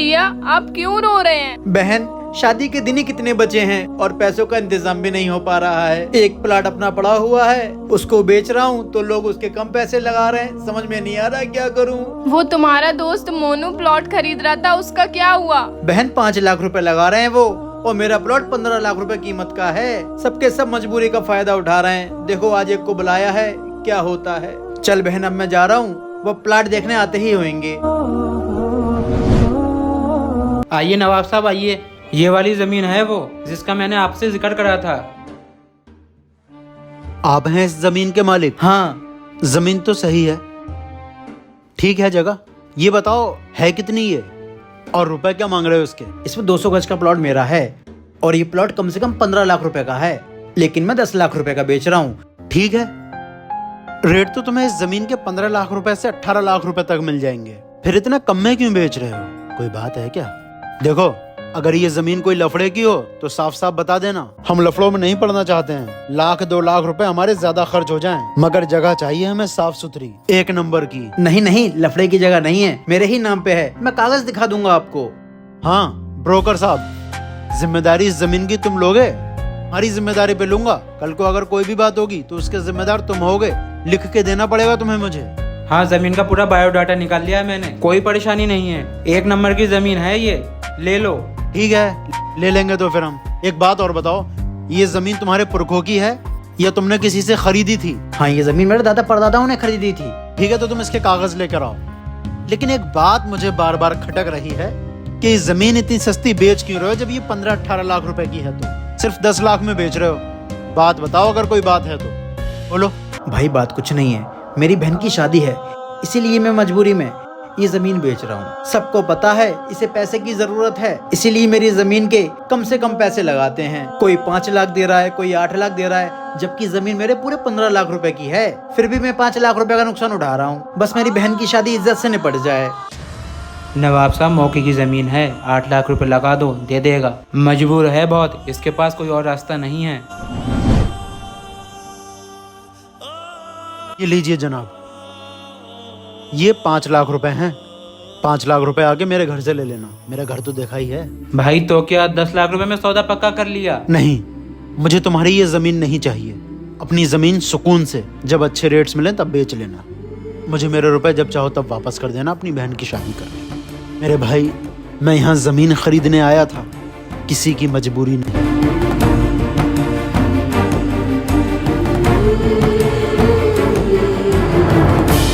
भैया आप क्यों रो रहे हैं? बहन, शादी के दिन ही कितने बचे हैं और पैसों का इंतजाम भी नहीं हो पा रहा है। एक प्लाट अपना पड़ा हुआ है, उसको बेच रहा हूँ तो लोग उसके कम पैसे लगा रहे हैं। समझ में नहीं आ रहा क्या करूँ। वो तुम्हारा दोस्त मोनू प्लॉट खरीद रहा था, उसका क्या हुआ? बहन 5 लाख रुपए लगा रहे हैं वो, और मेरा प्लॉट 15 लाख रुपए कीमत का है। सबके सब मजबूरी का फायदा उठा रहे हैं। देखो आज एक को बुलाया है, क्या होता है। चल बहन अब मैं जा रहा हूँ, वो प्लाट देखने आते ही होंगे। आइए नवाब साहब आइए, ये वाली जमीन है वो जिसका मैंने आपसे जिक्र करा था। आप हैं इस जमीन के मालिक? हाँ, जमीन तो सही है, ठीक है जगह। ये बताओ है कितनी ये और रुपए क्या मांग रहे हो उसके? इसमें 200 गज का प्लॉट मेरा है और ये प्लॉट कम से कम 15 लाख रुपए का है, लेकिन मैं 10 लाख रुपए का बेच रहा हूँ। ठीक है, रेट तो तुम्हें इस जमीन के 15 लाख रुपए से 18 लाख रुपए तक मिल जाएंगे। फिर इतना कम में क्यों बेच रहे हो? कोई बात है क्या? देखो अगर ये जमीन कोई लफड़े की हो तो साफ साफ बता देना, हम लफड़ों में नहीं पड़ना चाहते हैं। 1-2 लाख रुपए हमारे ज्यादा खर्च हो जाएं, मगर जगह चाहिए हमें साफ सुथरी, 1 नंबर की। नहीं नहीं, लफड़े की जगह नहीं है, मेरे ही नाम पे है। मैं कागज दिखा दूंगा आपको। हाँ ब्रोकर साहब, जिम्मेदारी इस जमीन की तुम लोगे? हमारी जिम्मेदारी पे लूंगा। कल को अगर कोई भी बात होगी तो उसके जिम्मेदार तुम होगे। लिख के देना पड़ेगा तुम्हें मुझे। हाँ, जमीन का पूरा बायोडाटा निकाल लिया है मैंने, कोई परेशानी नहीं है। 1 नंबर की जमीन है ये, ले लो। ठीक है, ले लेंगे तो फिर हम। एक बात और बताओ, ये जमीन तुम्हारे पुरखों की है या तुमने किसी से खरीदी थी? हाँ, ये जमीन मेरे दादा परदादाओं ने खरीदी थी। ठीक है, तो तुम इसके कागज लेकर आओ। लेकिन एक बात मुझे बार बार खटक रही है कि ये जमीन इतनी सस्ती बेच क्यों रहे हो जब ये 15-18 लाख रुपए की है तो सिर्फ 10 लाख में बेच रहे हो। बात बताओ, अगर कोई बात है तो बोलो। भाई बात कुछ नहीं है, मेरी बहन की शादी है, इसीलिए मैं मजबूरी में ये जमीन बेच रहा हूँ। सबको पता है इसे पैसे की जरूरत है, इसीलिए मेरी जमीन के कम से कम पैसे लगाते हैं। कोई 5 लाख दे रहा है, कोई 8 लाख दे रहा है, जबकि जमीन मेरे पूरे 15 लाख रुपए की है। फिर भी मैं 5 लाख रुपए का नुकसान उठा रहा हूँ, बस मेरी बहन की शादी इज्जत से निपट जाए। नवाब साहब मौके की जमीन है, 8 लाख रुपए लगा दो, दे देगा। मजबूर है बहुत, इसके पास कोई और रास्ता नहीं है। ये लीजिए जनाब, ये 5 लाख रुपए हैं। 5 लाख रुपए आगे मेरे घर से ले लेना, मेरा घर तो देखा ही है। भाई तो क्या 10 लाख रुपए में सौदा पक्का कर लिया? नहीं, मुझे तुम्हारी ये जमीन नहीं चाहिए। अपनी जमीन सुकून से जब अच्छे रेट्स मिले तब बेच लेना। मुझे मेरे रुपए जब चाहो तब वापस कर देना अपनी बहन की शादी करके। मेरे भाई, मैं यहाँ जमीन खरीदने आया था, किसी की मजबूरी नहीं।